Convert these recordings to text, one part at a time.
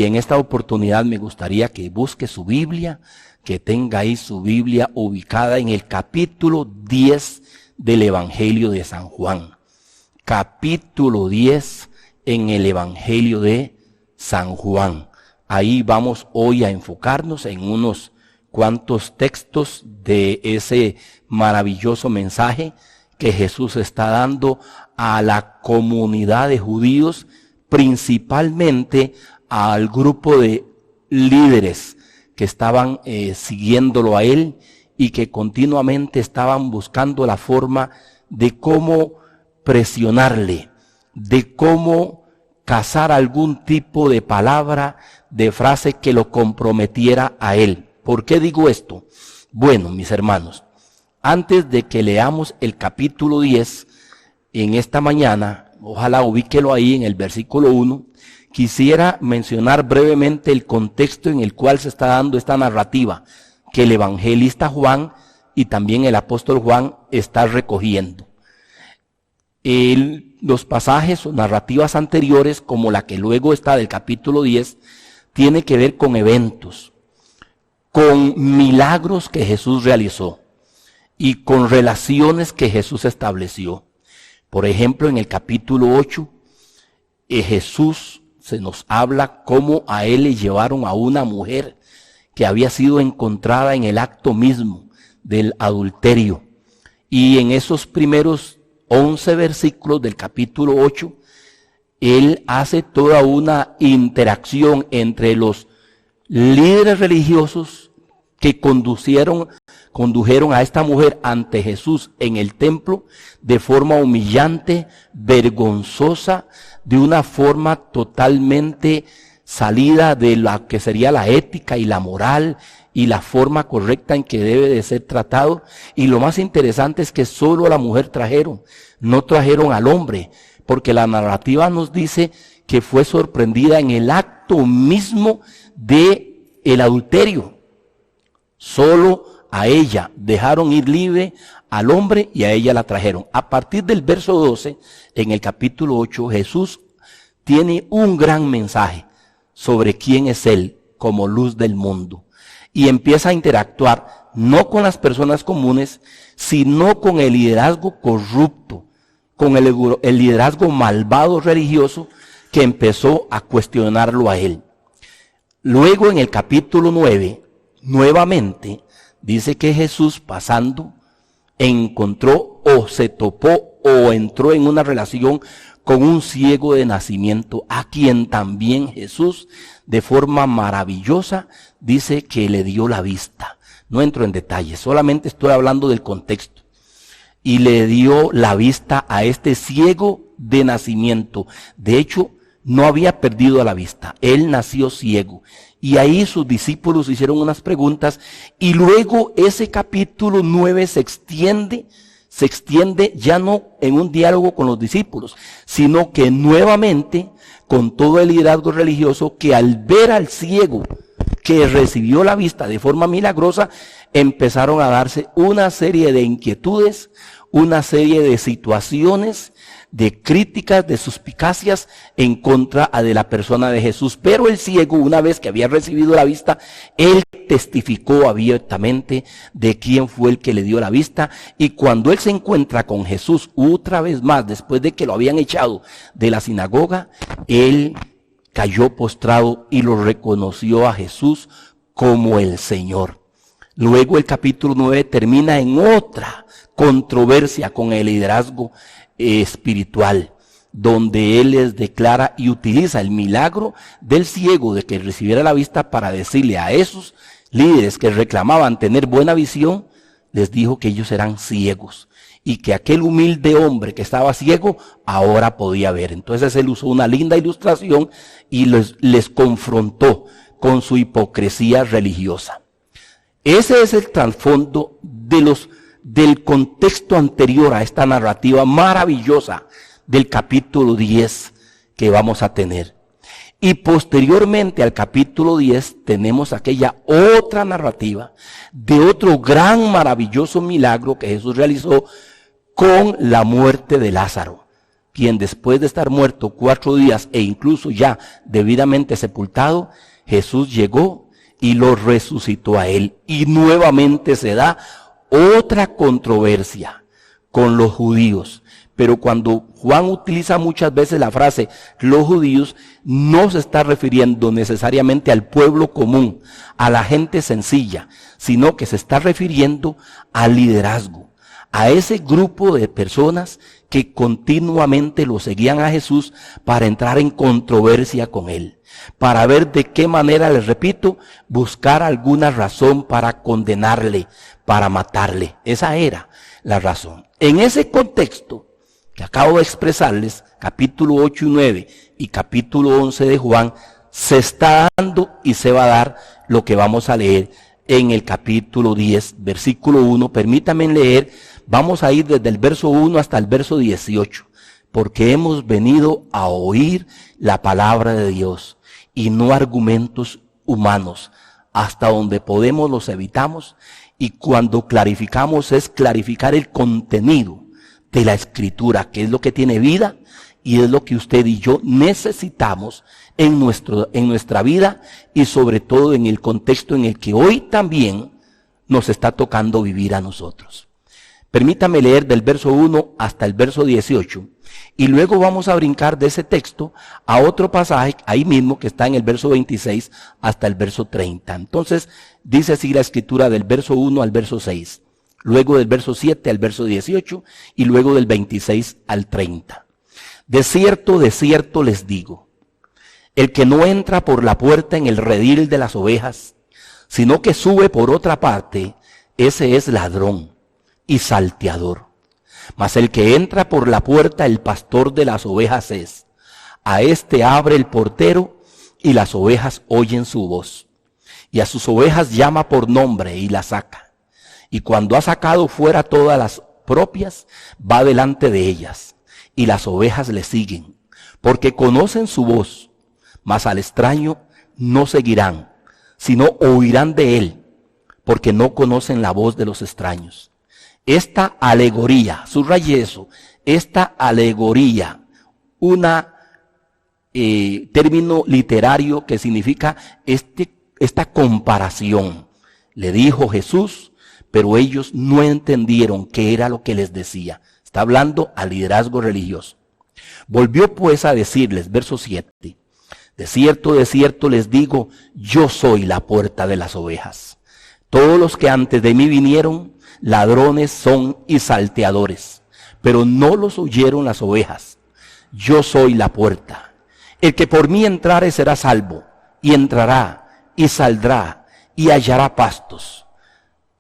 Y en esta oportunidad me gustaría que busque su Biblia, que tenga ahí su Biblia ubicada en el capítulo 10 del Evangelio de San Juan. Capítulo 10 en el Evangelio de San Juan. Ahí vamos hoy a enfocarnos en unos cuantos textos de ese maravilloso mensaje que Jesús está dando a la comunidad de judíos, principalmente al grupo de líderes que estaban siguiéndolo a él y que continuamente estaban buscando la forma de cómo presionarle, de cómo cazar algún tipo de palabra, de frase que lo comprometiera a él. ¿Por qué digo esto? Bueno, mis hermanos, antes de que leamos el capítulo 10 en esta mañana, ojalá ubíquelo ahí en el versículo 1, quisiera mencionar brevemente el contexto en el cual se está dando esta narrativa que el evangelista Juan y también el apóstol Juan está recogiendo. Los pasajes o narrativas anteriores, como la que luego está del capítulo 10, tiene que ver con eventos, con milagros que Jesús realizó y con relaciones que Jesús estableció. Por ejemplo, en el capítulo 8, Jesús se nos habla cómo a él le llevaron a una mujer que había sido encontrada en el acto mismo del adulterio. Y en esos primeros 11 versículos del capítulo 8, él hace toda una interacción entre los líderes religiosos que condujeron a esta mujer ante Jesús en el templo de forma humillante, vergonzosa, de una forma totalmente salida de la que sería la ética y la moral y la forma correcta en que debe de ser tratado. Y lo más interesante es que solo a la mujer trajeron, no trajeron al hombre, porque la narrativa nos dice que fue sorprendida en el acto mismo de el adulterio. Solo a ella dejaron ir libre al hombre y a ella la trajeron. A partir del verso 12, en el capítulo 8, Jesús tiene un gran mensaje sobre quién es Él como luz del mundo. Y empieza a interactuar no con las personas comunes, sino con el liderazgo corrupto, con el liderazgo malvado religioso que empezó a cuestionarlo a Él. Luego en el capítulo 9, nuevamente, dice que Jesús pasando encontró o se topó o entró en una relación con un ciego de nacimiento, a quien también Jesús de forma maravillosa dice que le dio la vista. No entro en detalles, solamente estoy hablando del contexto. Y le dio la vista a este ciego de nacimiento. De hecho, no había perdido la vista, él nació ciego. Y ahí sus discípulos hicieron unas preguntas y luego ese capítulo 9 se extiende ya no en un diálogo con los discípulos, sino que nuevamente con todo el liderazgo religioso que al ver al ciego que recibió la vista de forma milagrosa, empezaron a darse una serie de inquietudes, una serie de situaciones, de críticas, de suspicacias en contra de la persona de Jesús. Pero el ciego, una vez que había recibido la vista, él testificó abiertamente de quién fue el que le dio la vista. Y cuando él se encuentra con Jesús otra vez más, después de que lo habían echado de la sinagoga, él cayó postrado y lo reconoció a Jesús como el Señor. Luego el capítulo 9 termina en otra controversia con el liderazgo espiritual, donde él les declara y utiliza el milagro del ciego de que recibiera la vista para decirle a esos líderes que reclamaban tener buena visión, les dijo que ellos eran ciegos y que aquel humilde hombre que estaba ciego ahora podía ver. Entonces él usó una linda ilustración y les confrontó con su hipocresía religiosa. Ese es el trasfondo del contexto anterior a esta narrativa maravillosa del capítulo 10 que vamos a tener. Y posteriormente al capítulo 10 tenemos aquella otra narrativa de otro gran maravilloso milagro que Jesús realizó con la muerte de Lázaro. quien después de estar muerto 4 días e incluso ya debidamente sepultado, Jesús llegó y lo resucitó a él. Y nuevamente se da otra controversia con los judíos. Pero cuando Juan utiliza muchas veces la frase los judíos, no se está refiriendo necesariamente al pueblo común, a la gente sencilla, sino que se está refiriendo al liderazgo, a ese grupo de personas que continuamente lo seguían a Jesús para entrar en controversia con él, para ver de qué manera, les repito, buscar alguna razón para condenarle, para matarle. Esa era la razón. En ese contexto que acabo de expresarles, capítulo 8 y 9 y capítulo 11 de Juan, se está dando y se va a dar lo que vamos a leer en el capítulo 10, versículo 1. Permítanme leer, vamos a ir desde el verso 1 hasta el verso 18, porque hemos venido a oír la palabra de Dios y no argumentos humanos. Hasta donde podemos los evitamos, y cuando clarificamos es clarificar el contenido de la Escritura, que es lo que tiene vida y es lo que usted y yo necesitamos en nuestra vida, y sobre todo en el contexto en el que hoy también nos está tocando vivir a nosotros. Permítame leer del verso 1 hasta el verso 18 y luego vamos a brincar de ese texto a otro pasaje ahí mismo que está en el verso 26 hasta el verso 30. Entonces dice así la Escritura del verso 1 al verso 6. Luego del verso 7 al verso 18 y luego del 26 al 30. De cierto les digo, el que no entra por la puerta en el redil de las ovejas, sino que sube por otra parte, ese es ladrón y salteador. Mas el que entra por la puerta, el pastor de las ovejas es. A éste abre el portero y las ovejas oyen su voz. Y a sus ovejas llama por nombre y las saca. Y cuando ha sacado fuera todas las propias, va delante de ellas, y las ovejas le siguen, porque conocen su voz, mas al extraño no seguirán, sino oirán de él, porque no conocen la voz de los extraños. Esta alegoría, subraye eso, esta alegoría, una término literario que significa esta comparación. Le dijo Jesús, pero ellos no entendieron qué era lo que les decía. Está hablando al liderazgo religioso. Volvió pues a decirles, verso 7, de cierto les digo, yo soy la puerta de las ovejas. Todos los que antes de mí vinieron, ladrones son y salteadores, pero no los oyeron las ovejas. Yo soy la puerta. El que por mí entrare será salvo, y entrará, y saldrá, y hallará pastos.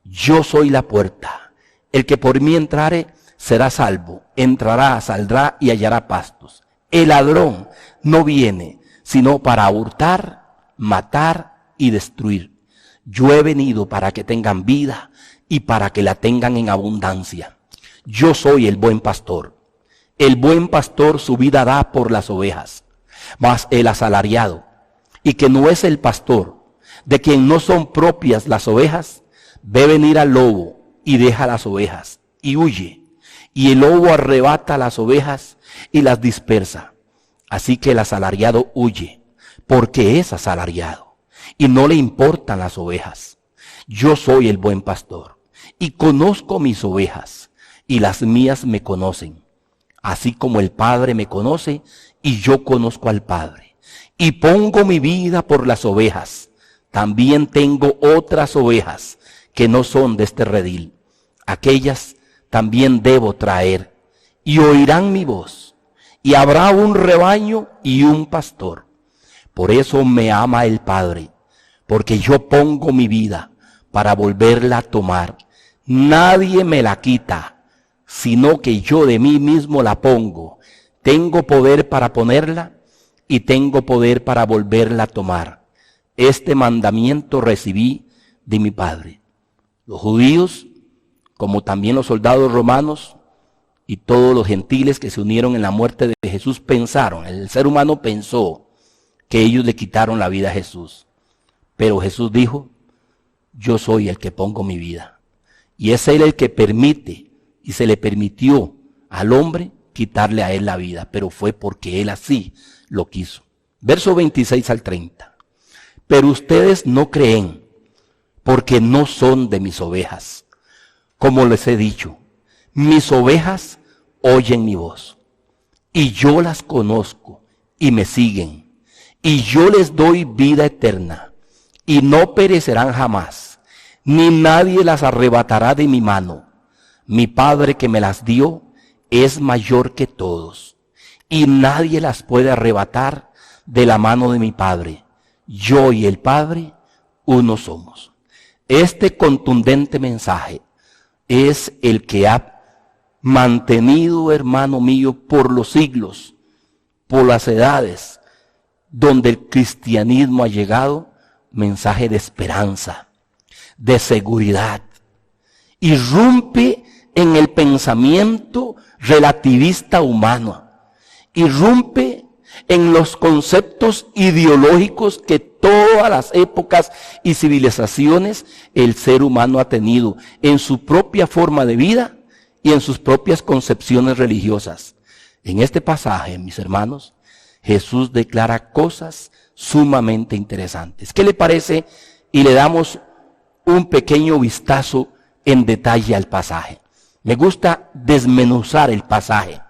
Yo soy la puerta. El que por mí entrare será salvo, entrará, saldrá y hallará pastos. El ladrón no viene sino para hurtar, matar y destruir. Yo he venido para que tengan vida y para que la tengan en abundancia. Yo soy el buen pastor. El buen pastor su vida da por las ovejas. Mas el asalariado, y que no es el pastor, de quien no son propias las ovejas, ve venir al lobo y deja las ovejas y huye. Y el lobo arrebata las ovejas y las dispersa. Así que el asalariado huye, porque es asalariado y no le importan las ovejas. Yo soy el buen pastor y conozco mis ovejas, y las mías me conocen, así como el Padre me conoce y yo conozco al Padre. Y pongo mi vida por las ovejas. También tengo otras ovejas que no son de este redil. Aquellas también debo traer, y oirán mi voz, y habrá un rebaño y un pastor. Por eso me ama el Padre, porque yo pongo mi vida para volverla a tomar. Nadie me la quita, sino que yo de mí mismo la pongo. Tengo poder para ponerla y tengo poder para volverla a tomar. Este mandamiento recibí de mi Padre. Los judíos, como también los soldados romanos y todos los gentiles que se unieron en la muerte de Jesús, pensaron, el ser humano pensó que ellos le quitaron la vida a Jesús. Pero Jesús dijo, yo soy el que pongo mi vida. Y es Él el que permite, y se le permitió al hombre quitarle a él la vida, pero fue porque él así lo quiso. Verso 26 al 30. Pero ustedes no creen, porque no son de mis ovejas. Como les he dicho, mis ovejas oyen mi voz, y yo las conozco, y me siguen, y yo les doy vida eterna, y no perecerán jamás, ni nadie las arrebatará de mi mano. Mi Padre que me las dio es mayor que todos, y nadie las puede arrebatar de la mano de mi Padre. Yo y el Padre, uno somos. Este contundente mensaje es el que ha mantenido, hermano mío, por los siglos, por las edades, donde el cristianismo ha llegado, mensaje de esperanza, de seguridad. Irrumpe en el pensamiento relativista humano, irrumpe en los conceptos ideológicos que todas las épocas y civilizaciones el ser humano ha tenido en su propia forma de vida y en sus propias concepciones religiosas. En este pasaje, mis hermanos, Jesús declara cosas sumamente interesantes. ¿Qué le parece? Y le damos un pequeño vistazo en detalle al pasaje. Me gusta desmenuzar el pasaje.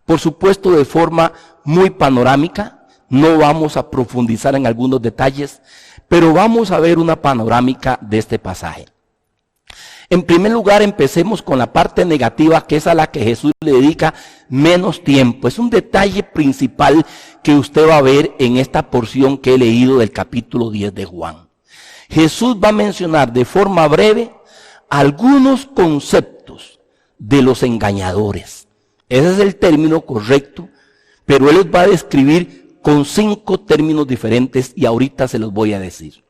Por supuesto, de forma muy panorámica, no vamos a profundizar en algunos detalles, pero vamos a ver una panorámica de este pasaje. En primer lugar, empecemos con la parte negativa, que es a la que Jesús le dedica menos tiempo. Es un detalle principal que usted va a ver en esta porción que he leído del capítulo 10 de Juan. Jesús va a mencionar de forma breve algunos conceptos de los engañadores. Ese es el término correcto, pero Él los va a describir con 5 términos diferentes y ahorita se los voy a decir.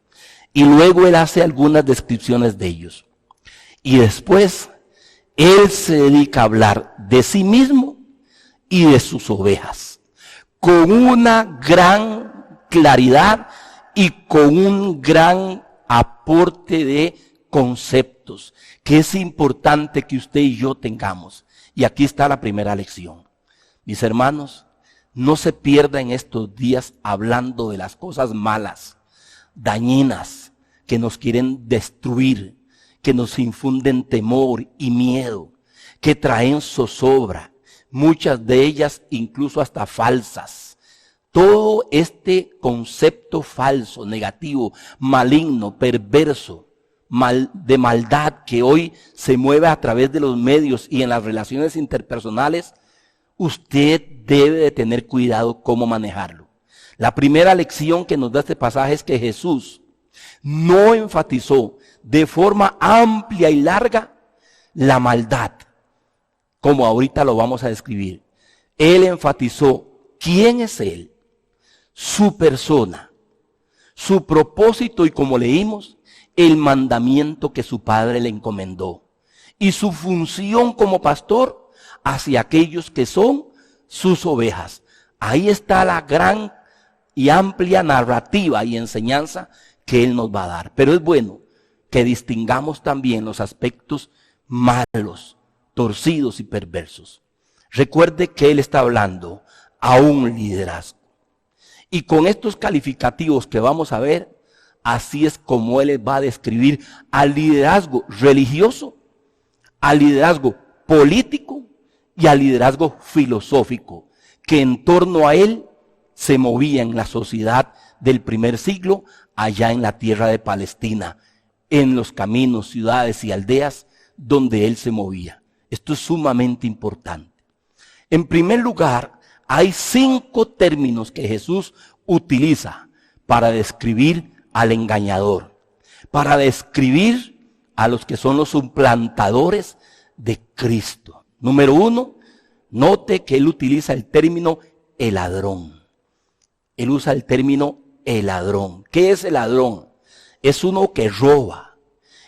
Y luego Él hace algunas descripciones de ellos. Y después, Él se dedica a hablar de sí mismo y de sus ovejas, con una gran claridad y con un gran aporte de conceptos, que es importante que usted y yo tengamos. Y aquí está la primera lección. Mis hermanos, no se pierda en estos días hablando de las cosas malas, dañinas, que nos quieren destruir, que nos infunden temor y miedo, que traen zozobra, muchas de ellas incluso hasta falsas. Todo este concepto falso, negativo, maligno, perverso, de maldad que hoy se mueve a través de los medios y en las relaciones interpersonales, usted debe de tener cuidado cómo manejarlo. La primera lección que nos da este pasaje es que Jesús no enfatizó de forma amplia y larga la maldad, como ahorita lo vamos a describir. Él enfatizó quién es Él, su persona, su propósito y, como leímos, el mandamiento que su Padre le encomendó y su función como pastor hacia aquellos que son sus ovejas. Ahí está la gran y amplia narrativa y enseñanza que Él nos va a dar. Pero es bueno que distingamos también los aspectos malos, torcidos y perversos. Recuerde que Él está hablando a un liderazgo. Y con estos calificativos que vamos a ver, así es como Él va a describir al liderazgo religioso, al liderazgo político y al liderazgo filosófico, que en torno a Él se movía en la sociedad del primer siglo, allá en la tierra de Palestina, en los caminos, ciudades y aldeas donde Él se movía. Esto es sumamente importante. En primer lugar, hay 5 términos que Jesús utiliza para describir al engañador, para describir a los que son los suplantadores de Cristo. Número 1, note que Él utiliza el término el ladrón. Él usa el término el ladrón. ¿Qué es el ladrón? Es uno que roba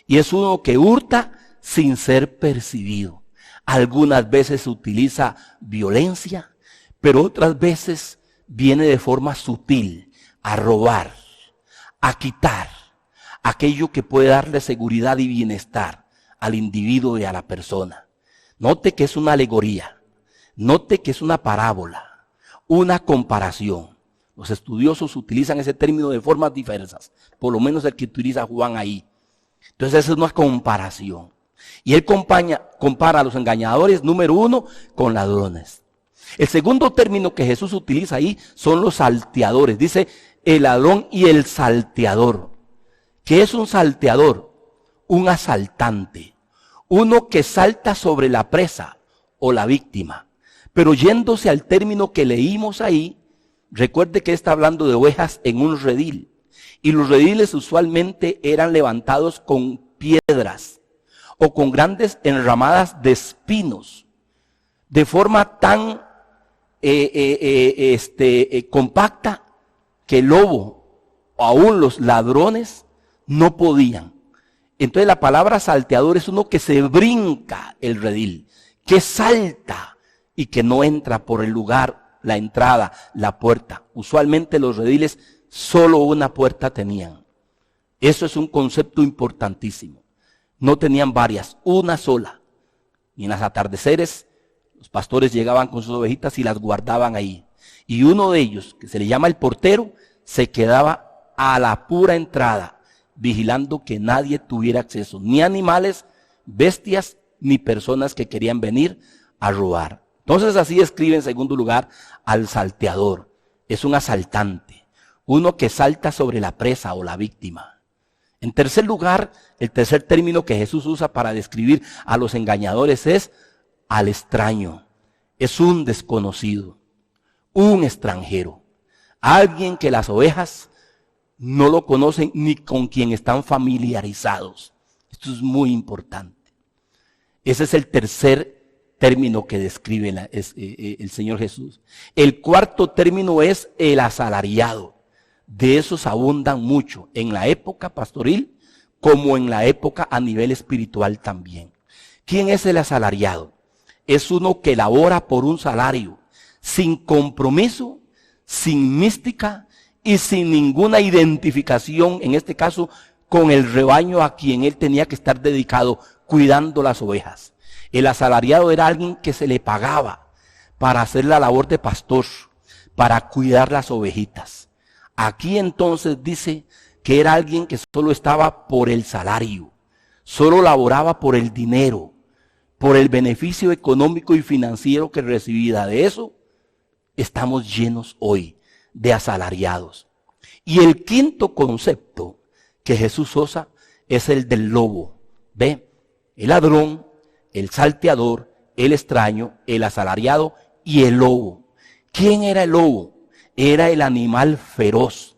y es uno que hurta sin ser percibido. Algunas veces utiliza violencia, pero otras veces viene de forma sutil a robar, a quitar aquello que puede darle seguridad y bienestar al individuo y a la persona. Note que es una alegoría. Note que es una parábola, una comparación. Los estudiosos utilizan ese término de formas diversas, por lo menos el que utiliza Juan ahí. Entonces esa es una comparación. Y él compara a los engañadores, número 1, con ladrones. El segundo término que Jesús utiliza ahí son los salteadores. Dice el ladrón y el salteador. ¿Qué es un salteador? Un asaltante. Uno que salta sobre la presa o la víctima. Pero yéndose al término que leímos ahí, recuerde que está hablando de ovejas en un redil. Y los rediles usualmente eran levantados con piedras o con grandes enramadas de espinos, de forma tan compacta que el lobo o aún los ladrones no podían. Entonces la palabra salteador es uno que se brinca el redil, que salta y que no entra por el lugar, la entrada, la puerta. Usualmente los rediles solo una puerta tenían. Eso es un concepto importantísimo. No tenían varias, una sola. Y en los atardeceres los pastores llegaban con sus ovejitas y las guardaban ahí. Y uno de ellos, que se le llama el portero, se quedaba a la pura entrada, vigilando que nadie tuviera acceso, ni animales, bestias, ni personas que querían venir a robar. Entonces así describe en segundo lugar al salteador. Es un asaltante, uno que salta sobre la presa o la víctima. En tercer lugar, el tercer término que Jesús usa para describir a los engañadores es al extraño. Es un desconocido, un extranjero, alguien que las ovejas no lo conocen ni con quien están familiarizados. Esto es muy importante. Ese es el tercer término que describe el Señor Jesús. El cuarto término es el asalariado. De esos abundan mucho en la época pastoril como en la época a nivel espiritual también. ¿Quién es el asalariado? Es uno que labora por un salario, sin compromiso, sin mística y sin ninguna identificación, en este caso, con el rebaño a quien él tenía que estar dedicado, cuidando las ovejas. El asalariado era alguien que se le pagaba para hacer la labor de pastor, para cuidar las ovejitas. Aquí entonces dice que era alguien que solo estaba por el salario, solo laboraba por el dinero, por el beneficio económico y financiero que recibía. De eso estamos llenos hoy, de asalariados. Y el quinto concepto que Jesús usa es el del lobo. ¿Ve? El ladrón, el salteador, el extraño, el asalariado y el lobo. ¿Quién era el lobo? Era el animal feroz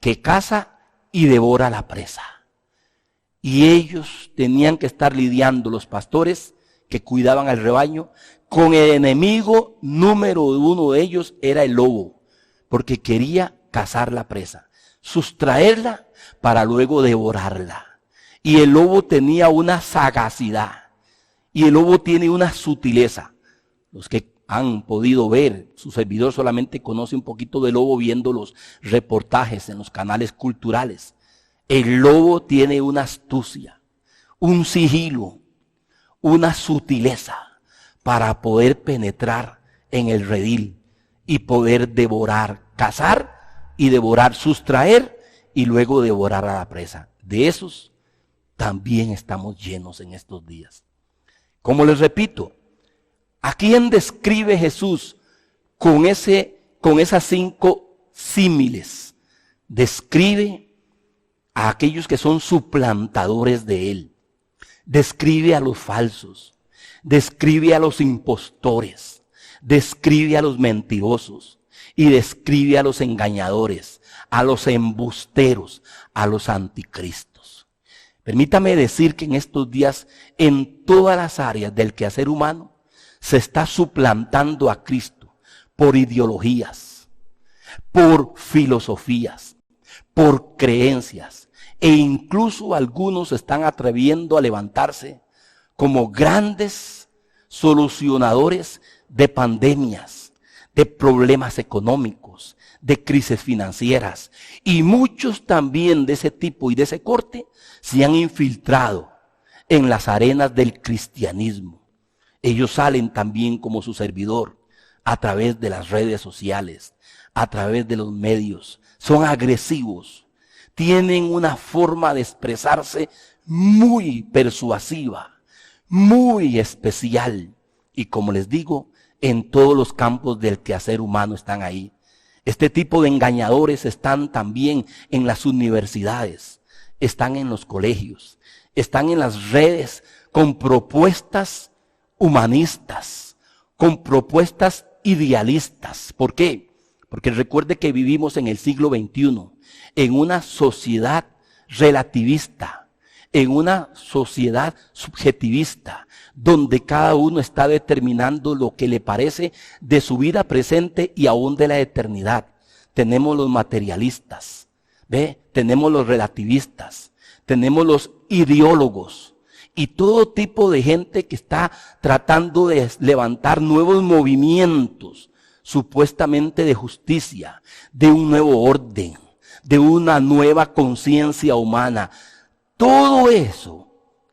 que caza y devora la presa. Y ellos tenían que estar lidiando, los pastores que cuidaban al rebaño, con el enemigo número uno de ellos era el lobo, porque quería cazar la presa, sustraerla para luego devorarla. Y el lobo tenía una sagacidad, y el lobo tiene una sutileza. Los que han podido ver, su servidor solamente conoce un poquito del lobo viendo los reportajes en los canales culturales. El lobo tiene una astucia, un sigilo, una sutileza para poder penetrar en el redil y poder devorar, cazar y devorar, sustraer y luego devorar a la presa. De esos también estamos llenos en estos días. Como les repito, ¿a quién describe Jesús con esas 5 símiles? Describe a aquellos que son suplantadores de él. Describe a los falsos. Describe a los impostores. Describe a los mentirosos. Y describe a los engañadores, a los embusteros, a los anticristos. Permítame decir que en estos días, en todas las áreas del quehacer humano, se está suplantando a Cristo por ideologías, por filosofías, por creencias, e incluso algunos se están atreviendo a levantarse como grandes solucionadores de pandemias, de problemas económicos, de crisis financieras, y muchos también de ese tipo y de ese corte se han infiltrado en las arenas del cristianismo. Ellos salen también como su servidor a través de las redes sociales, a través de los medios. Son agresivos. Tienen una forma de expresarse muy persuasiva, muy especial. Y como les digo, en todos los campos del quehacer humano están ahí. Este tipo de engañadores están también en las universidades, están en los colegios, están en las redes con propuestas humanistas, con propuestas idealistas. ¿Por qué? Porque recuerde que vivimos en el siglo XXI, en una sociedad relativista, en una sociedad subjetivista, donde cada uno está determinando lo que le parece de su vida presente y aún de la eternidad. Tenemos los materialistas, tenemos los relativistas, tenemos los ideólogos y todo tipo de gente que está tratando de levantar nuevos movimientos, supuestamente de justicia, de un nuevo orden, de una nueva conciencia humana. Todo eso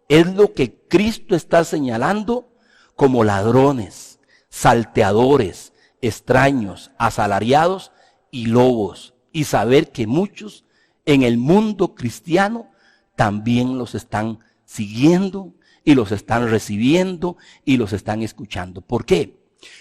es lo que Cristo está señalando como ladrones, salteadores, extraños, asalariados y lobos. Y saber que muchos en el mundo cristiano también los están siguiendo y los están recibiendo y los están escuchando. ¿Por qué?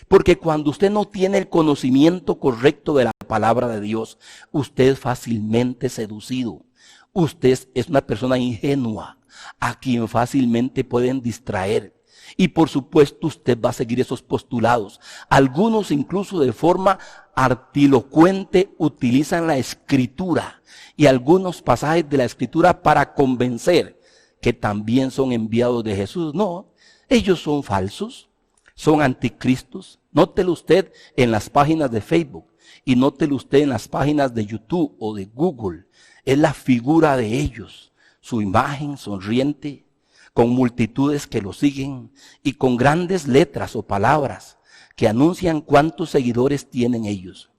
Porque cuando usted no tiene el conocimiento correcto de la palabra de Dios, usted es fácilmente seducido. Usted es una persona ingenua a quien fácilmente pueden distraer. Y por supuesto usted va a seguir esos postulados. Algunos incluso de forma artilocuente utilizan la escritura y algunos pasajes de la escritura para convencer que también son enviados de Jesús. No, ellos son falsos, son anticristos. Nótelo usted en las páginas de Facebook y nótelo usted en las páginas de YouTube o de Google. Es la figura de ellos, su imagen sonriente, con multitudes que lo siguen y con grandes letras o palabras que anuncian cuántos seguidores tienen ellos.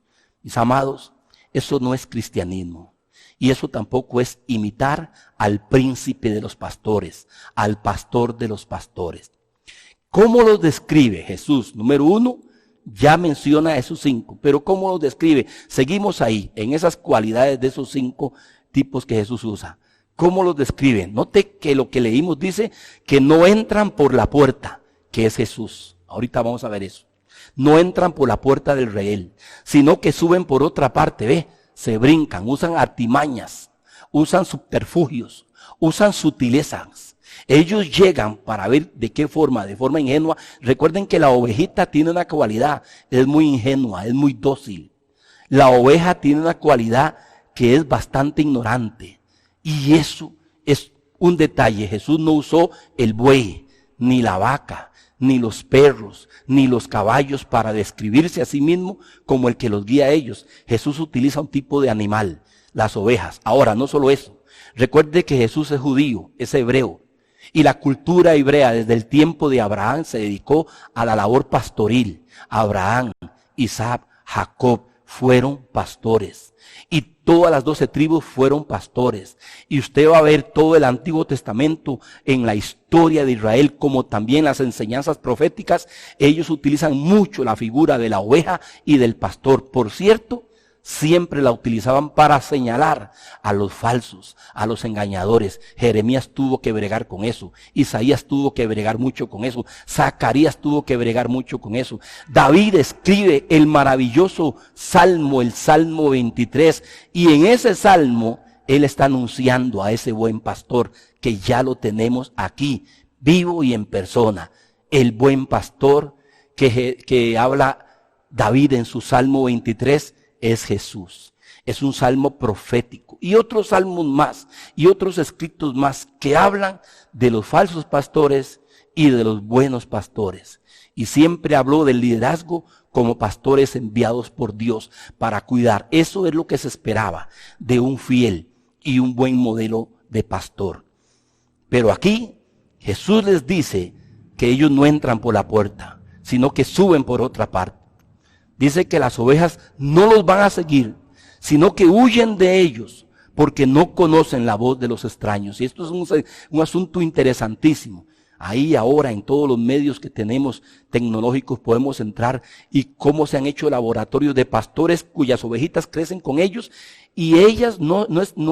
Mis amados, eso no es cristianismo y eso tampoco es imitar al príncipe de los pastores, al pastor de los pastores. ¿Cómo los describe Jesús? Número 1, ya menciona esos 5, pero ¿cómo los describe? Seguimos ahí, en esas cualidades de esos 5 tipos que Jesús usa. ¿Cómo los describe? Note que lo que leímos dice que no entran por la puerta, que es Jesús. Ahorita vamos a ver eso. No entran por la puerta del rehén, sino que suben por otra parte, se brincan, usan artimañas, usan subterfugios, usan sutilezas. Ellos llegan para ver de qué forma, de forma ingenua. Recuerden que la ovejita tiene una cualidad, es muy ingenua, es muy dócil. La oveja tiene una cualidad que es bastante ignorante. Y eso es un detalle. Jesús no usó el buey, ni la vaca, ni los perros, ni los caballos para describirse a sí mismo como el que los guía a ellos. Jesús utiliza un tipo de animal, las ovejas. Ahora, no solo eso. Recuerde que Jesús es judío, es hebreo. Y la cultura hebrea desde el tiempo de Abraham se dedicó a la labor pastoril. Abraham, Isaac, Jacob fueron pastores. Y todas las 12 tribus fueron pastores. Y usted va a ver todo el Antiguo Testamento en la historia de Israel, como también las enseñanzas proféticas. Ellos utilizan mucho la figura de la oveja y del pastor. Por cierto, siempre la utilizaban para señalar a los falsos, a los engañadores. Jeremías tuvo que bregar con eso. Isaías tuvo que bregar mucho con eso. Zacarías tuvo que bregar mucho con eso. David escribe el maravilloso Salmo, el Salmo 23. Y en ese Salmo, él está anunciando a ese buen pastor que ya lo tenemos aquí, vivo y en persona. El buen pastor que habla David en su Salmo 23, es Jesús. Es un salmo profético. Y otros salmos más, y otros escritos más que hablan de los falsos pastores y de los buenos pastores. Y siempre habló del liderazgo como pastores enviados por Dios para cuidar. Eso es lo que se esperaba de un fiel y un buen modelo de pastor. Pero aquí Jesús les dice que ellos no entran por la puerta, sino que suben por otra parte. Dice que las ovejas no los van a seguir, sino que huyen de ellos, porque no conocen la voz de los extraños. Y esto es un asunto interesantísimo. Ahí ahora en todos los medios que tenemos tecnológicos podemos entrar y cómo se han hecho laboratorios de pastores cuyas ovejitas crecen con ellos y ellas no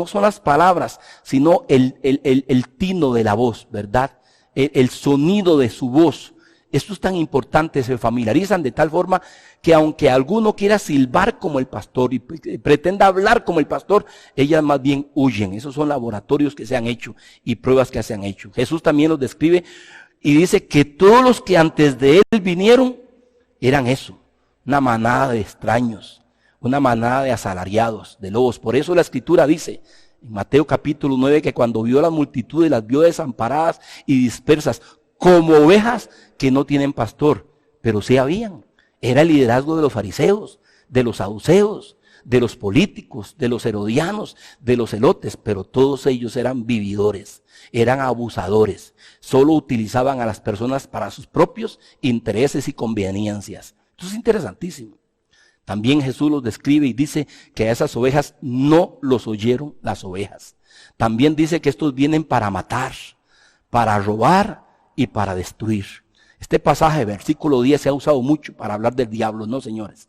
son las palabras, sino el tino de la voz, ¿verdad? El sonido de su voz. Esto es tan importante, se familiarizan de tal forma que aunque alguno quiera silbar como el pastor y pretenda hablar como el pastor, ellas más bien huyen. Esos son laboratorios que se han hecho y pruebas que se han hecho. Jesús también los describe y dice que todos los que antes de él vinieron eran eso, una manada de extraños, una manada de asalariados, de lobos. Por eso la Escritura dice en Mateo capítulo 9 que cuando vio a las multitudes las vio desamparadas y dispersas, como ovejas que no tienen pastor, pero sí habían. Era el liderazgo de los fariseos, de los saduceos, de los políticos, de los herodianos, de los celotes, pero todos ellos eran vividores, eran abusadores, solo utilizaban a las personas para sus propios intereses y conveniencias. Esto es interesantísimo. También Jesús los describe y dice que a esas ovejas no los oyeron las ovejas. También dice que estos vienen para matar, para robar y para destruir. Este pasaje, versículo 10, se ha usado mucho para hablar del diablo, ¿no, señores?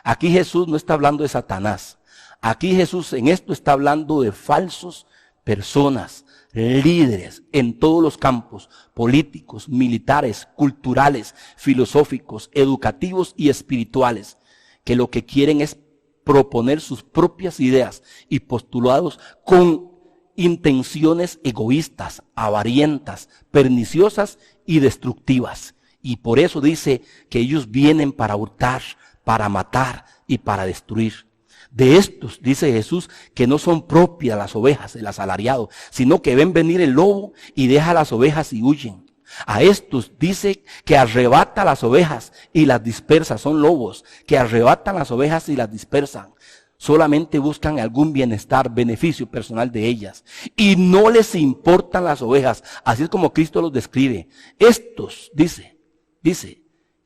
Aquí Jesús no está hablando de Satanás. Aquí Jesús en esto está hablando de falsos personas, líderes en todos los campos, políticos, militares, culturales, filosóficos, educativos y espirituales, que lo que quieren es proponer sus propias ideas y postulados con intenciones egoístas, avarientas, perniciosas y destructivas. Y por eso dice que ellos vienen para hurtar, para matar y para destruir. De estos, dice Jesús, que no son propias las ovejas, el asalariado, sino que ven venir el lobo y deja las ovejas y huyen. A estos dice que arrebata las ovejas y las dispersa, son lobos que arrebatan las ovejas y las dispersan. Solamente buscan algún bienestar, beneficio personal de ellas. Y no les importan las ovejas. Así es como Cristo los describe. Estos, dice,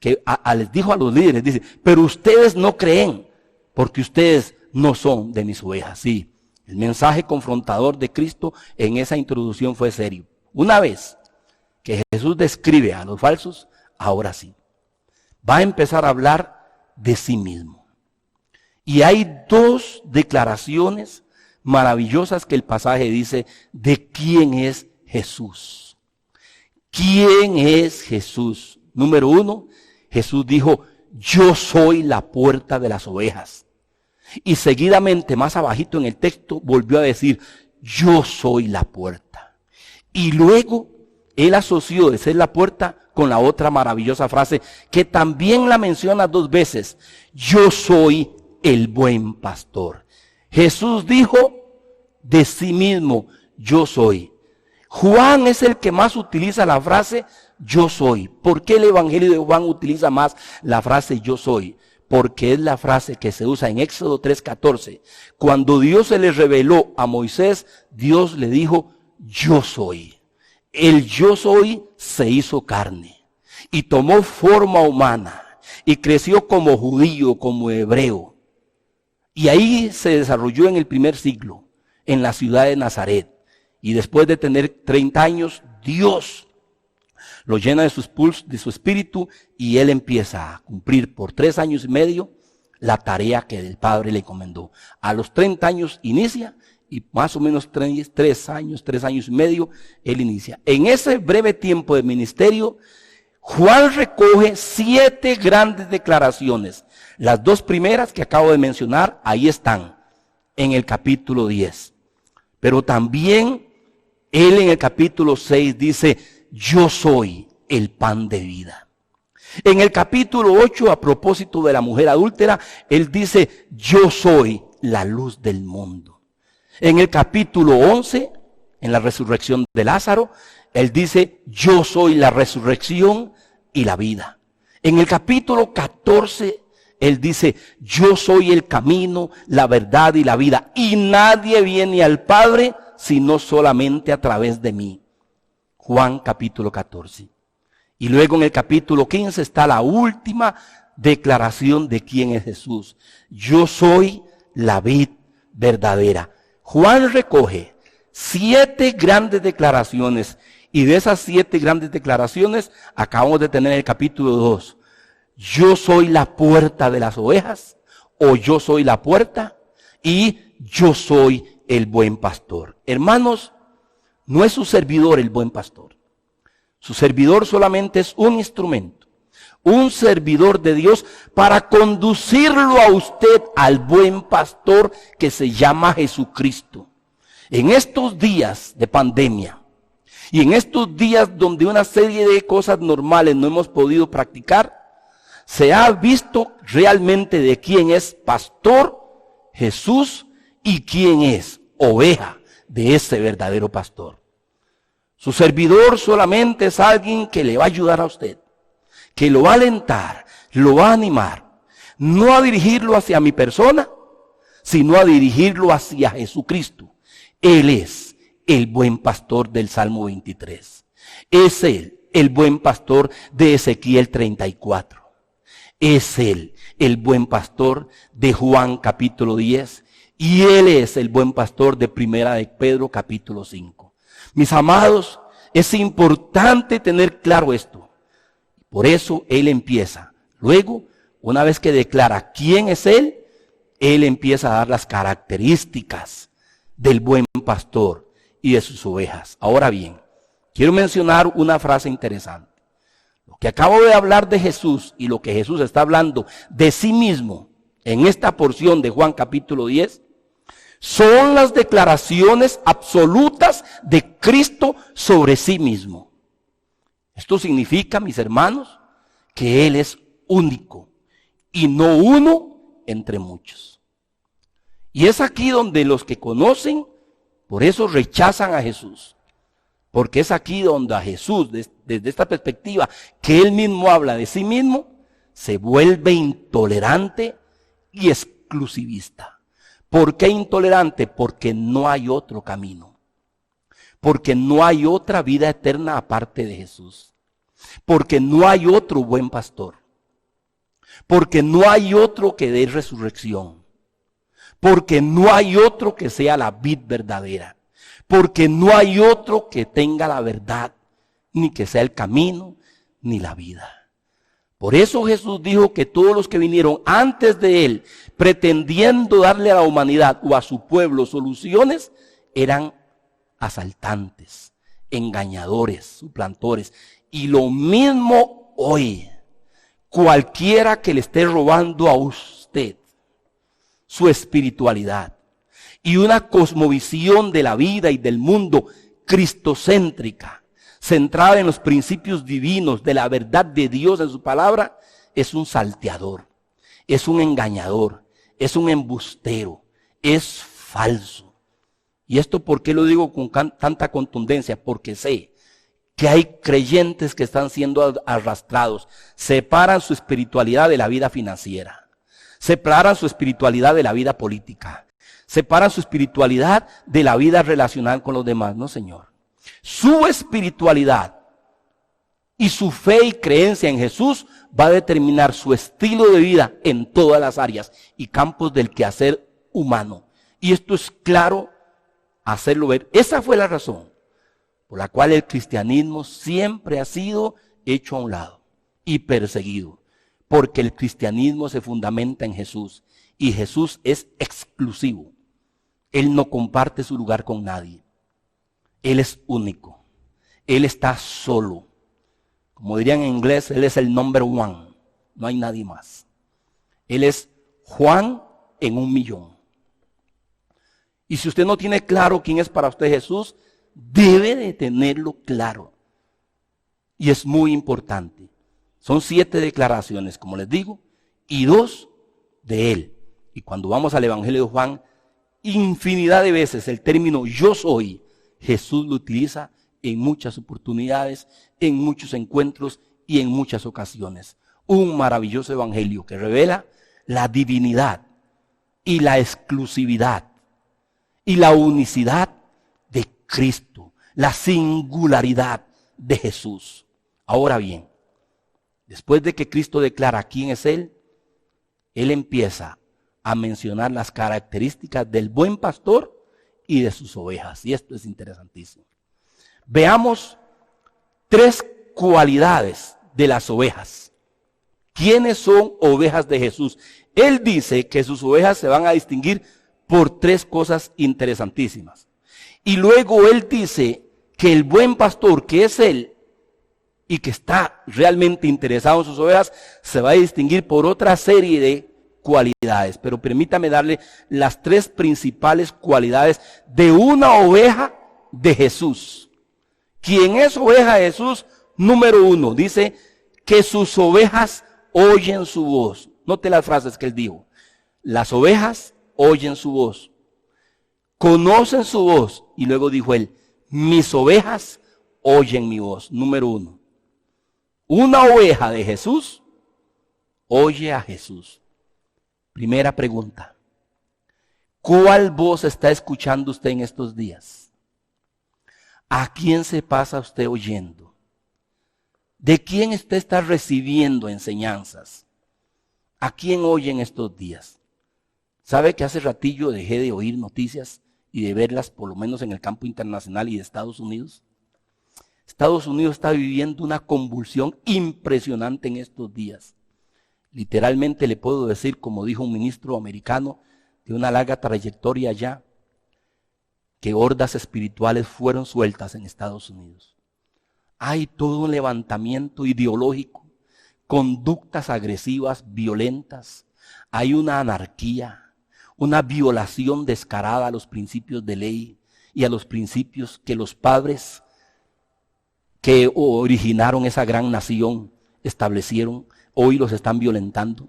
que les dijo a los líderes, dice, pero ustedes no creen, porque ustedes no son de mis ovejas. Sí, el mensaje confrontador de Cristo en esa introducción fue serio. Una vez que Jesús describe a los falsos, ahora sí, va a empezar a hablar de sí mismo. Y hay dos declaraciones maravillosas que el pasaje dice de quién es Jesús. ¿Quién es Jesús? Número 1, Jesús dijo, yo soy la puerta de las ovejas. Y seguidamente, más abajito en el texto, volvió a decir, yo soy la puerta. Y luego, él asoció de ser la puerta con la otra maravillosa frase, que también la menciona 2 veces, yo soy el buen pastor. Jesús dijo de sí mismo, yo soy. Juan es el que más utiliza la frase, yo soy. ¿Por qué el Evangelio de Juan utiliza más la frase yo soy? Porque es la frase que se usa en Éxodo 3:14. Cuando Dios se le reveló a Moisés, Dios le dijo, yo soy. El yo soy se hizo carne y tomó forma humana y creció como judío, como hebreo. Y ahí se desarrolló en el primer siglo, en la ciudad de Nazaret. Y después de tener 30 años, Dios lo llena de su espíritu y él empieza a cumplir por 3 años y medio la tarea que el Padre le encomendó. A los 30 años inicia y más o menos 3 años y medio, él inicia. En ese breve tiempo de ministerio, Juan recoge 7 grandes declaraciones. Las 2 primeras que acabo de mencionar, ahí están, en el capítulo 10. Pero también él en el capítulo 6 dice, yo soy el pan de vida. En el capítulo 8, a propósito de la mujer adúltera, él dice, yo soy la luz del mundo. En el capítulo 11, en la resurrección de Lázaro, él dice, yo soy la resurrección y la vida. En el capítulo 14, él dice, yo soy el camino, la verdad y la vida. Y nadie viene al Padre sino solamente a través de mí. Juan capítulo 14. Y luego en el capítulo 15 está la última declaración de quién es Jesús. Yo soy la vid verdadera. Juan recoge 7 grandes declaraciones Y de esas 7 grandes declaraciones, acabamos de tener el capítulo 2. Yo soy la puerta de las ovejas, o yo soy la puerta, y yo soy el buen pastor. Hermanos, no es su servidor el buen pastor. Su servidor solamente es un instrumento, un servidor de Dios para conducirlo a usted al buen pastor que se llama Jesucristo. En estos días de pandemia y en estos días donde una serie de cosas normales no hemos podido practicar, se ha visto realmente de quién es pastor Jesús y quién es oveja de ese verdadero pastor. Su servidor solamente es alguien que le va a ayudar a usted, que lo va a alentar, lo va a animar, no a dirigirlo hacia mi persona, sino a dirigirlo hacia Jesucristo. Él es el buen pastor del Salmo 23. Es Él el buen pastor de Ezequiel 34. Es Él el buen pastor de Juan capítulo 10. Y Él es el buen pastor de Primera de Pedro capítulo 5. Mis amados, es importante tener claro esto. Por eso Él empieza. Luego, una vez que declara quién es Él, Él empieza a dar las características del buen pastor y de sus ovejas. Ahora bien, quiero mencionar una frase interesante. Lo que acabo de hablar de Jesús y lo que Jesús está hablando de sí mismo en esta porción de Juan capítulo 10, son las declaraciones absolutas de Cristo sobre sí mismo. Esto significa, mis hermanos, que Él es único y no uno entre muchos. Y es aquí donde los que conocen, por eso rechazan a Jesús. Porque es aquí donde a Jesús, desde esta perspectiva, que Él mismo habla de sí mismo, se vuelve intolerante y exclusivista. ¿Por qué intolerante? Porque no hay otro camino. Porque no hay otra vida eterna aparte de Jesús. Porque no hay otro buen pastor. Porque no hay otro que dé resurrección. Porque no hay otro que sea la vid verdadera. Porque no hay otro que tenga la verdad, ni que sea el camino, ni la vida. Por eso Jesús dijo que todos los que vinieron antes de Él, pretendiendo darle a la humanidad o a su pueblo soluciones, eran asaltantes, engañadores, suplantores. Y lo mismo hoy, cualquiera que le esté robando a usted su espiritualidad y una cosmovisión de la vida y del mundo cristocéntrica, centrada en los principios divinos de la verdad de Dios en su palabra, es un salteador, es un engañador, es un embustero, es falso. ¿Y esto por qué lo digo con tanta contundencia? Porque sé que hay creyentes que están siendo arrastrados, separan su espiritualidad de la vida financiera, separan su espiritualidad de la vida política, separan su espiritualidad de la vida relacional con los demás. No, Señor. Su espiritualidad y su fe y creencia en Jesús va a determinar su estilo de vida en todas las áreas y campos del quehacer humano. Y esto es claro hacerlo ver. Esa fue la razón por la cual el cristianismo siempre ha sido hecho a un lado y perseguido. Porque el cristianismo se fundamenta en Jesús y Jesús es exclusivo. Él no comparte su lugar con nadie. Él es único. Él está solo. Como dirían en inglés, Él es el number one. No hay nadie más. Él es Juan en 1,000,000. Y si usted no tiene claro quién es para usted Jesús, debe de tenerlo claro. Y es muy importante. Son 7 declaraciones, como les digo, y 2 de Él. Y cuando vamos al Evangelio de Juan, infinidad de veces el término yo soy, Jesús lo utiliza en muchas oportunidades, en muchos encuentros y en muchas ocasiones. Un maravilloso evangelio que revela la divinidad y la exclusividad y la unicidad de Cristo, la singularidad de Jesús. Ahora bien, después de que Cristo declara quién es Él, Él empieza a mencionar las características del buen pastor y de sus ovejas. Y esto es interesantísimo. Veamos 3 cualidades de las ovejas. ¿Quiénes son ovejas de Jesús? Él dice que sus ovejas se van a distinguir por 3 cosas interesantísimas. Y luego él dice que el buen pastor, que es él, y que está realmente interesado en sus ovejas, se va a distinguir por otra serie de cualidades. Pero permítame darle las 3 principales cualidades de una oveja de Jesús. ¿Quién es oveja de Jesús? Número 1, dice que sus ovejas oyen su voz. Note las frases que él dijo. Las ovejas oyen su voz, conocen su voz, y luego dijo él, mis ovejas oyen mi voz. Número 1. Una oveja de Jesús oye a Jesús. Primera pregunta. ¿Cuál voz está escuchando usted en estos días? ¿A quién se pasa usted oyendo? ¿De quién usted está recibiendo enseñanzas? ¿A quién oye en estos días? ¿Sabe que hace ratillo dejé de oír noticias y de verlas, por lo menos en el campo internacional y de Estados Unidos? Estados Unidos está viviendo una convulsión impresionante en estos días. Literalmente le puedo decir, como dijo un ministro americano de una larga trayectoria allá, que hordas espirituales fueron sueltas en Estados Unidos. Hay todo un levantamiento ideológico, conductas agresivas, violentas. Hay una anarquía, una violación descarada a los principios de ley y a los principios que los padres que originaron esa gran nación establecieron, hoy los están violentando.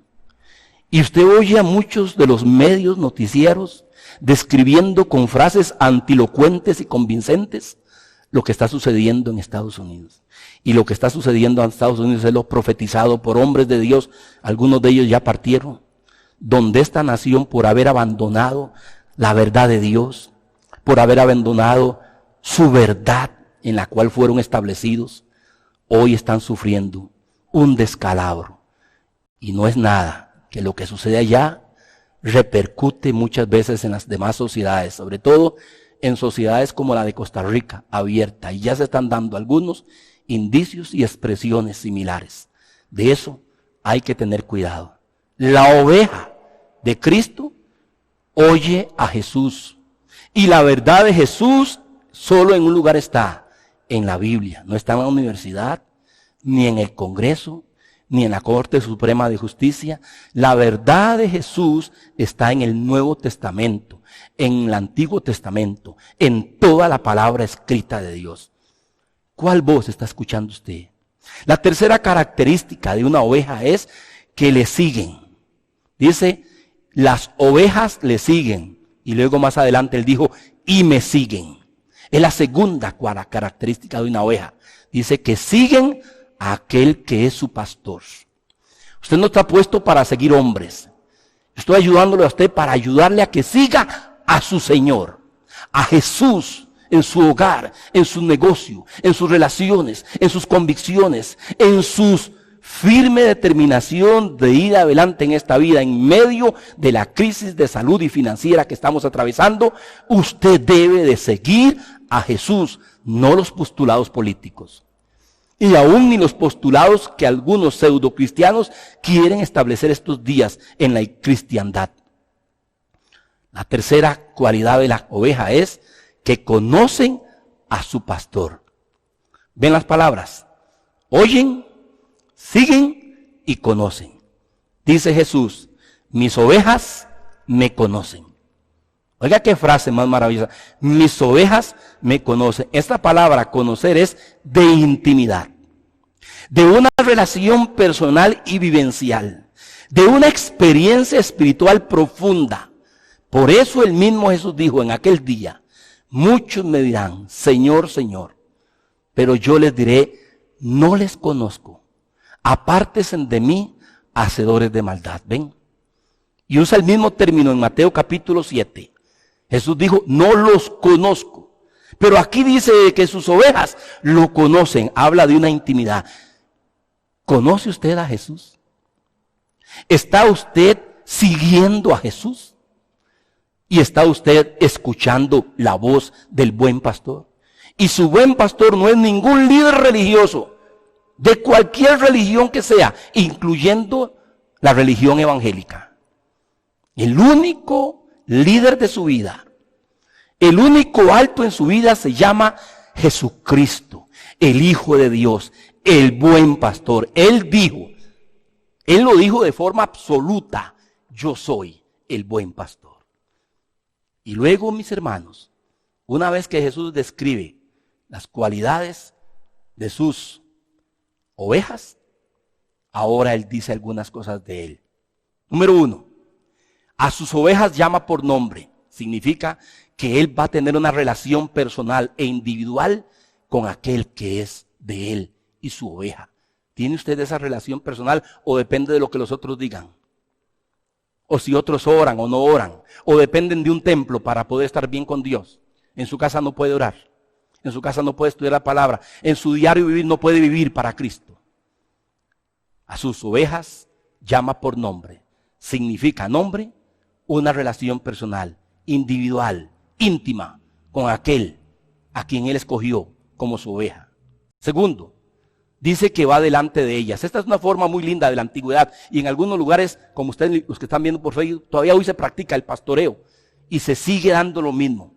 Y usted oye a muchos de los medios noticieros describiendo con frases antilocuentes y convincentes lo que está sucediendo en Estados Unidos. Y lo que está sucediendo en Estados Unidos es lo profetizado por hombres de Dios, algunos de ellos ya partieron, donde esta nación, por haber abandonado la verdad de Dios, por haber abandonado su verdad en la cual fueron establecidos, hoy están sufriendo un descalabro. Y no es nada, que lo que sucede allá repercute muchas veces en las demás sociedades, sobre todo en sociedades como la de Costa Rica, abierta, y ya se están dando algunos indicios y expresiones similares. De eso hay que tener cuidado. La oveja de Cristo oye a Jesús, y la verdad de Jesús solo en un lugar está, en la Biblia. No está en la universidad, ni en el Congreso, ni en la Corte Suprema de Justicia. La verdad de Jesús está en el Nuevo Testamento, en el Antiguo Testamento, en toda la palabra escrita de Dios. ¿Cuál voz está escuchando usted? La tercera característica de una oveja es que le siguen. Dice, las ovejas le siguen. Y luego más adelante él dijo, y me siguen. Es la segunda característica de una oveja. Dice que siguen a aquel que es su pastor. Usted no está puesto para seguir hombres. Estoy ayudándole a usted para ayudarle a que siga a su Señor, a Jesús, en su hogar, en su negocio, en sus relaciones, en sus convicciones, en su firme determinación de ir adelante en esta vida, en medio de la crisis de salud y financiera que estamos atravesando. Usted debe de seguir a Jesús, no los postulados políticos. Y aún ni los postulados que algunos pseudocristianos quieren establecer estos días en la cristiandad. La tercera cualidad de la oveja es que conocen a su pastor. ¿Ven las palabras? Oyen, siguen y conocen. Dice Jesús, mis ovejas me conocen. Oiga qué frase más maravillosa. Mis ovejas me conocen. Esta palabra conocer es de intimidad, de una relación personal y vivencial, de una experiencia espiritual profunda. Por eso el mismo Jesús dijo en aquel día, muchos me dirán, Señor, Señor, pero yo les diré, no les conozco. Apártense de mí, hacedores de maldad. ¿Ven? Y usa el mismo término en Mateo capítulo 7. Jesús dijo, no los conozco. Pero aquí dice que sus ovejas lo conocen. Habla de una intimidad. ¿Conoce usted a Jesús? ¿Está usted siguiendo a Jesús? ¿Y está usted escuchando la voz del buen pastor? Y su buen pastor no es ningún líder religioso, de cualquier religión que sea, incluyendo la religión evangélica. El único líder de su vida, el único alto en su vida se llama Jesucristo, el Hijo de Dios, el buen pastor. Él lo dijo de forma absoluta: yo soy el buen pastor. Y luego, mis hermanos, una vez que Jesús describe las cualidades de sus ovejas, ahora Él dice algunas cosas de Él. Número 1, a sus ovejas llama por nombre. Significa que Él va a tener una relación personal e individual con aquel que es de Él y su oveja. ¿Tiene usted esa relación personal o depende de lo que los otros digan? O si otros oran o no oran, o dependen de un templo para poder estar bien con Dios. En su casa no puede orar, en su casa no puede estudiar la palabra, en su diario vivir no puede vivir para Cristo. A sus ovejas llama por nombre. Significa nombre, una relación personal, individual, íntima, con aquel a quien Él escogió como su oveja. Segundo, dice que va delante de ellas. Esta es una forma muy linda de la antigüedad, y en algunos lugares, como ustedes, los que están viendo por Facebook, todavía hoy se practica el pastoreo y se sigue dando lo mismo.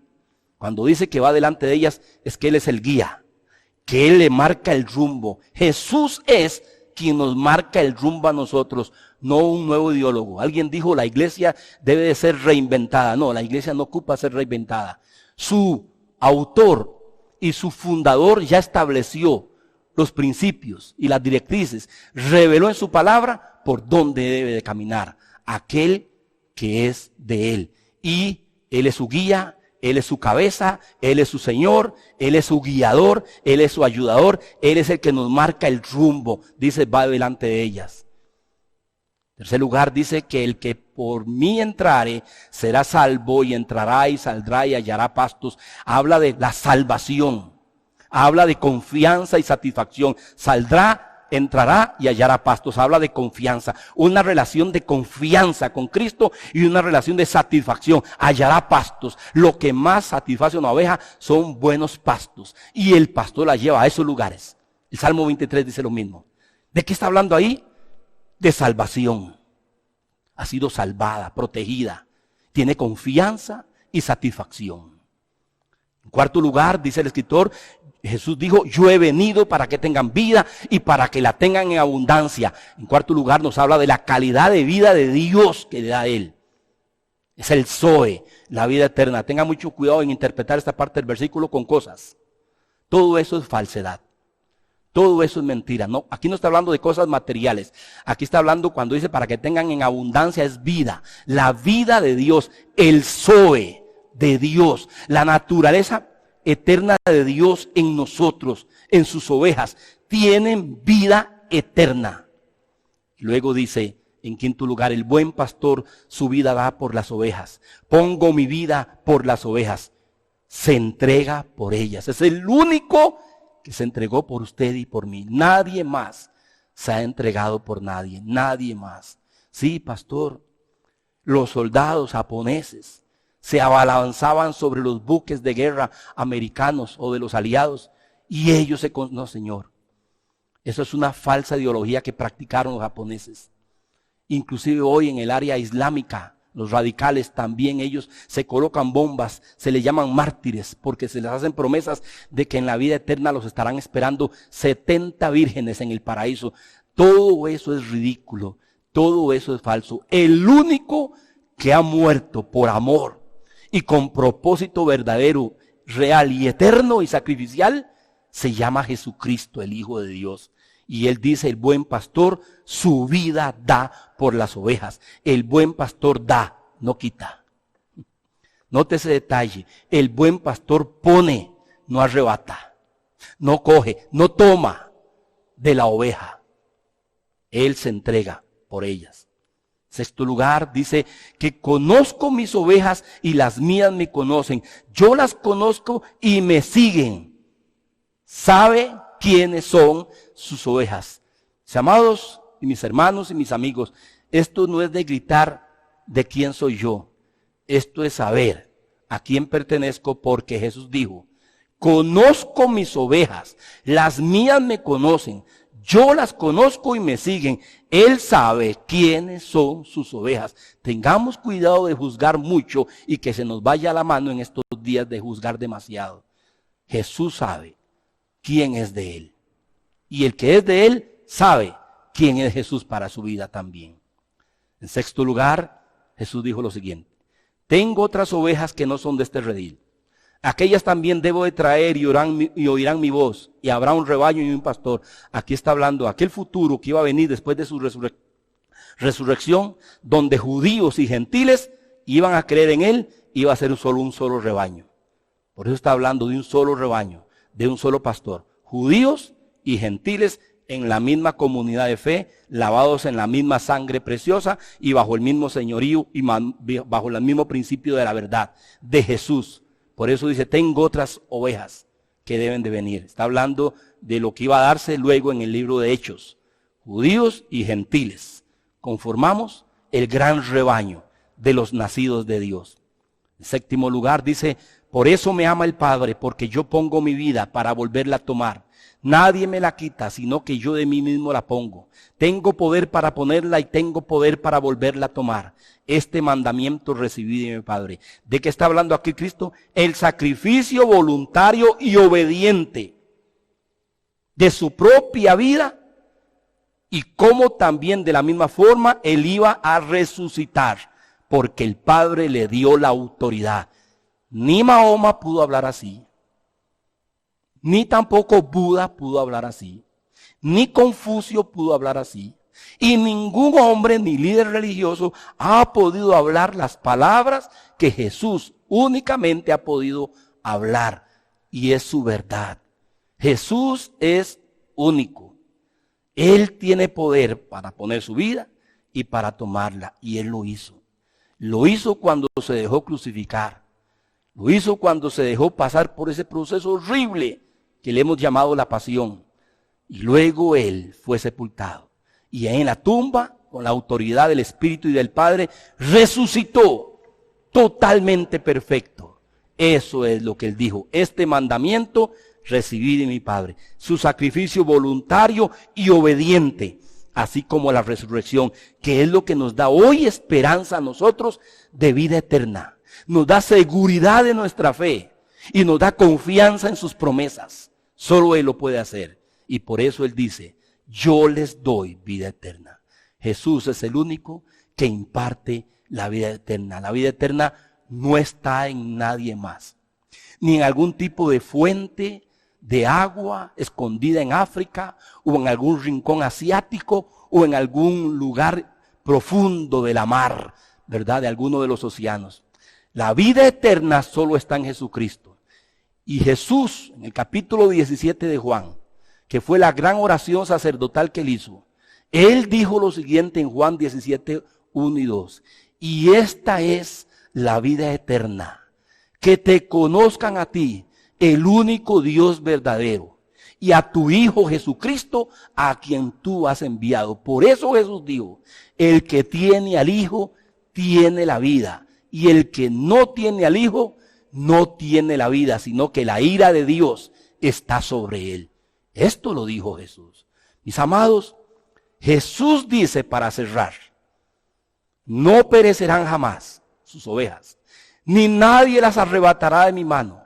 Cuando dice que va delante de ellas, es que Él es el guía, que Él le marca el rumbo. Jesús es quien nos marca el rumbo a nosotros, no un nuevo ideólogo. Alguien dijo: la iglesia debe de ser reinventada. No, la iglesia no ocupa ser reinventada. Su autor y su fundador ya estableció los principios y las directrices, reveló en su palabra por dónde debe de caminar aquel que es de Él. Y Él es su guía, Él es su cabeza, Él es su Señor, Él es su guiador, Él es su ayudador, Él es el que nos marca el rumbo. Dice: va delante de ellas. En tercer lugar, dice que el que por mí entrare será salvo, y entrará y saldrá y hallará pastos. Habla de la salvación, habla de confianza y satisfacción. Saldrá, entrará y hallará pastos. Habla de confianza, una relación de confianza con Cristo y una relación de satisfacción. Hallará pastos. Lo que más satisface a una oveja son buenos pastos, y el pastor la lleva a esos lugares. El Salmo 23 dice lo mismo. ¿De qué está hablando ahí? De salvación. Ha sido salvada, protegida, tiene confianza y satisfacción. En cuarto lugar, dice el escritor, Jesús dijo: yo he venido para que tengan vida y para que la tengan en abundancia. En cuarto lugar, nos habla de la calidad de vida de Dios que le da a Él. Es el Zoe, la vida eterna. Tenga mucho cuidado en interpretar esta parte del versículo con cosas. Todo eso es falsedad. Todo eso es mentira. No, aquí no está hablando de cosas materiales. Aquí está hablando, cuando dice para que tengan en abundancia, es vida. La vida de Dios, el Zoe de Dios, la naturaleza eterna de Dios en nosotros, en sus ovejas, tienen vida eterna. Luego dice, en quinto lugar, el buen pastor su vida da por las ovejas. Pongo mi vida por las ovejas. Se entrega por ellas. Es el único que se entregó por usted y por mí. Nadie más se ha entregado por nadie. Nadie más. Sí, pastor, los soldados japoneses se abalanzaban sobre los buques de guerra americanos o de los aliados, y ellos no, señor. Eso es una falsa ideología que practicaron los japoneses. Inclusive hoy en el área islámica, los radicales también, ellos se colocan bombas, se les llaman mártires, porque se les hacen promesas de que en la vida eterna los estarán esperando 70 vírgenes en el paraíso. Todo eso es ridículo, todo eso es falso. El único que ha muerto por amor y con propósito verdadero, real y eterno y sacrificial, se llama Jesucristo, el Hijo de Dios. Y Él dice: el buen pastor su vida da por las ovejas. El buen pastor da, no quita. Note ese detalle. El buen pastor pone, no arrebata. No coge, no toma de la oveja. Él se entrega por ellas. Sexto lugar, dice que conozco mis ovejas y las mías me conocen. Yo las conozco y me siguen. Sabe quiénes son sus ovejas. Mis amados y mis hermanos y mis amigos, esto no es de gritar de quién soy yo. Esto es saber a quién pertenezco, porque Jesús dijo: conozco mis ovejas, las mías me conocen, yo las conozco y me siguen. Él sabe quiénes son sus ovejas. Tengamos cuidado de juzgar mucho y que se nos vaya la mano en estos días de juzgar demasiado. Jesús sabe quién es de Él. Y el que es de Él sabe quién es Jesús para su vida también. En sexto lugar, Jesús dijo lo siguiente: tengo otras ovejas que no son de este redil. Aquellas también debo de traer y oirán mi voz, y habrá un rebaño y un pastor. Aquí está hablando aquel futuro que iba a venir después de su resurrección, donde judíos y gentiles iban a creer en Él, iba a ser un solo rebaño. Por eso está hablando de un solo rebaño, de un solo pastor. Judíos y gentiles en la misma comunidad de fe, lavados en la misma sangre preciosa y bajo el mismo señorío y bajo el mismo principio de la verdad de Jesús. Por eso dice, tengo otras ovejas que deben de venir. Está hablando de lo que iba a darse luego en el libro de Hechos. Judíos y gentiles conformamos el gran rebaño de los nacidos de Dios. En séptimo lugar dice, por eso me ama el Padre, porque yo pongo mi vida para volverla a tomar. Nadie me la quita, sino que yo de mí mismo la pongo. Tengo poder para ponerla y tengo poder para volverla a tomar. Este mandamiento recibí de mi Padre. ¿De qué está hablando aquí Cristo? El sacrificio voluntario y obediente de su propia vida, y cómo también de la misma forma Él iba a resucitar, porque el Padre le dio la autoridad. Ni Mahoma pudo hablar así, ni tampoco Buda pudo hablar así, ni Confucio pudo hablar así, y ningún hombre ni líder religioso ha podido hablar las palabras que Jesús únicamente ha podido hablar, y es su verdad. Jesús es único. Él tiene poder para poner su vida y para tomarla, y Él lo hizo. Lo hizo cuando se dejó crucificar. Lo hizo cuando se dejó pasar por ese proceso horrible que le hemos llamado la pasión. Y luego Él fue sepultado. Y en la tumba, con la autoridad del Espíritu y del Padre, resucitó totalmente perfecto. Eso es lo que Él dijo. Este mandamiento recibí de mi Padre. Su sacrificio voluntario y obediente, así como la resurrección, que es lo que nos da hoy esperanza a nosotros de vida eterna. Nos da seguridad de nuestra fe y nos da confianza en sus promesas. Solo Él lo puede hacer. Y por eso Él dice, yo les doy vida eterna. Jesús es el único que imparte la vida eterna. La vida eterna no está en nadie más, ni en algún tipo de fuente de agua escondida en África, o en algún rincón asiático, o en algún lugar profundo de la mar, ¿verdad? De alguno de los océanos. La vida eterna solo está en Jesucristo. Y Jesús, en el capítulo 17 de Juan, que fue la gran oración sacerdotal que Él hizo, Él dijo lo siguiente en Juan 17, 1 y 2. Y esta es la vida eterna, que te conozcan a ti, el único Dios verdadero, y a tu Hijo Jesucristo, a quien tú has enviado. Por eso Jesús dijo, el que tiene al Hijo, tiene la vida. Y el que no tiene al Hijo, no tiene la vida, sino que la ira de Dios está sobre él. Esto lo dijo Jesús. Mis amados, Jesús dice para cerrar, no perecerán jamás sus ovejas, ni nadie las arrebatará de mi mano.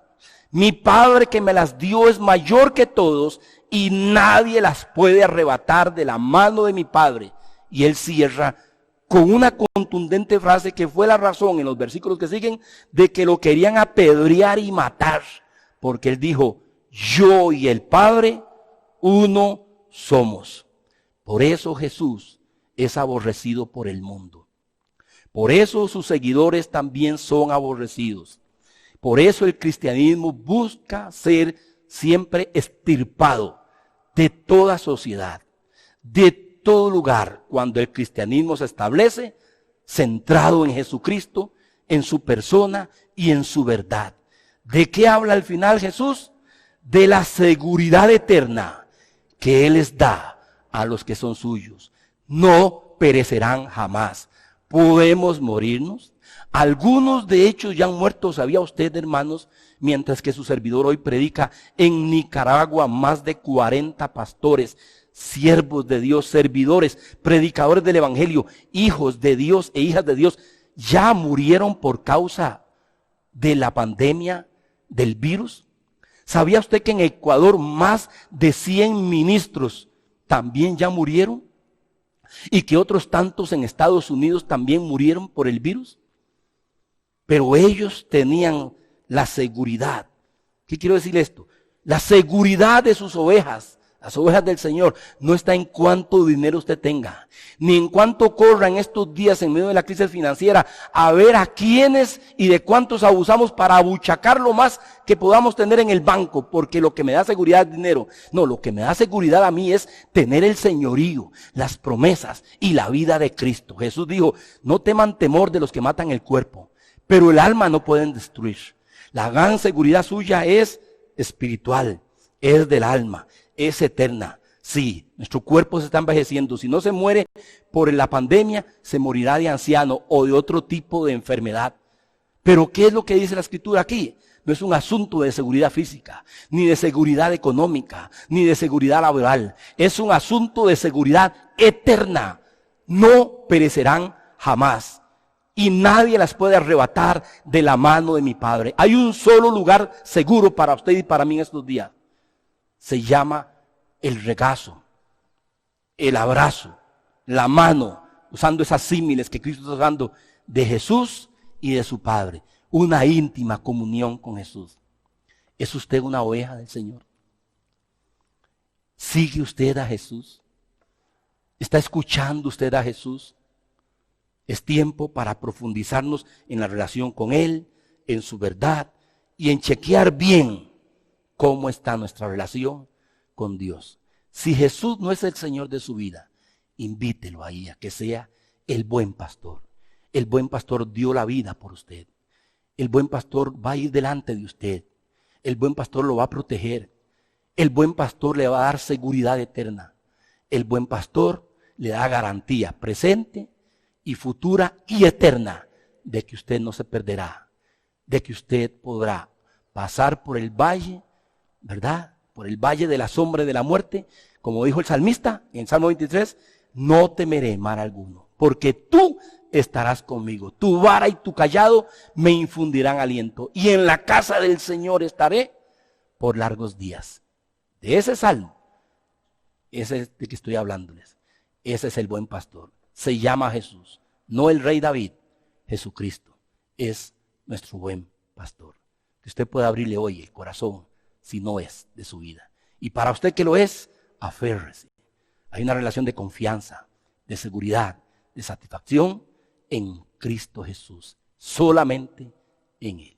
Mi Padre que me las dio es mayor que todos, y nadie las puede arrebatar de la mano de mi Padre. Y Él cierra con una contundente frase que fue la razón en los versículos que siguen de que lo querían apedrear y matar, porque Él dijo, yo y el Padre uno somos. Por eso Jesús es aborrecido por el mundo. Por eso sus seguidores también son aborrecidos. Por eso el cristianismo busca ser siempre extirpado de toda sociedad, de todo lugar, cuando el cristianismo se establece centrado en Jesucristo, en su persona y en su verdad. ¿De qué habla al final Jesús? De la seguridad eterna que Él les da a los que son suyos. No perecerán jamás. Podemos morirnos. Algunos de hecho ya han muerto, ¿sabía usted, hermanos? mientras que su servidor hoy predica en Nicaragua más de 40 pastores, siervos de Dios, servidores, predicadores del evangelio, hijos de Dios e hijas de Dios, ya murieron por causa de la pandemia del virus. ¿Sabía usted que en Ecuador más de 100 ministros también ya murieron? Y que otros tantos en Estados Unidos también murieron por el virus. Pero ellos tenían la seguridad. ¿Qué quiero decir esto? La seguridad de sus ovejas. Las ovejas del Señor no está en cuánto dinero usted tenga, ni en cuánto corra en estos días en medio de la crisis financiera a ver a quiénes y de cuántos abusamos para abuchacar lo más que podamos tener en el banco, porque lo que me da seguridad es dinero. No, lo que me da seguridad a mí es tener el señorío, las promesas y la vida de Cristo. Jesús dijo, no teman temor de los que matan el cuerpo, pero el alma no pueden destruir. La gran seguridad suya es espiritual, es del alma. Es eterna. Sí, nuestro cuerpo se está envejeciendo. Si no se muere por la pandemia, se morirá de anciano o de otro tipo de enfermedad. Pero ¿qué es lo que dice la Escritura aquí? No es un asunto de seguridad física, ni de seguridad económica, ni de seguridad laboral. Es un asunto de seguridad eterna. No perecerán jamás. Y nadie las puede arrebatar de la mano de mi Padre. Hay un solo lugar seguro para usted y para mí en estos días. Se llama el regazo, el abrazo, la mano, usando esas símiles que Cristo está usando de Jesús y de su Padre. Una íntima comunión con Jesús. ¿Es usted una oveja del Señor? ¿Sigue usted a Jesús? ¿Está escuchando usted a Jesús? Es tiempo para profundizarnos en la relación con Él, en su verdad y en chequear bien cómo está nuestra relación con Dios. Si Jesús no es el Señor de su vida, invítelo ahí a que sea el buen pastor. El buen pastor dio la vida por usted. El buen pastor va a ir delante de usted. El buen pastor lo va a proteger. El buen pastor le va a dar seguridad eterna. El buen pastor le da garantía presente y futura y eterna de que usted no se perderá, de que usted podrá pasar por el valle, ¿verdad? Por el valle de la sombra y de la muerte, como dijo el salmista en Salmo 23, no temeré mal alguno, porque tú estarás conmigo, tu vara y tu cayado me infundirán aliento, y en la casa del Señor estaré por largos días. De ese salmo, ese es de que estoy hablándoles, ese es el buen pastor, se llama Jesús, no el rey David, Jesucristo es nuestro buen pastor. Que usted pueda abrirle hoy el corazón, si no es de su vida. Y para usted que lo es, aférrese. Hay una relación de confianza, de seguridad, de satisfacción en Cristo Jesús. Solamente en Él.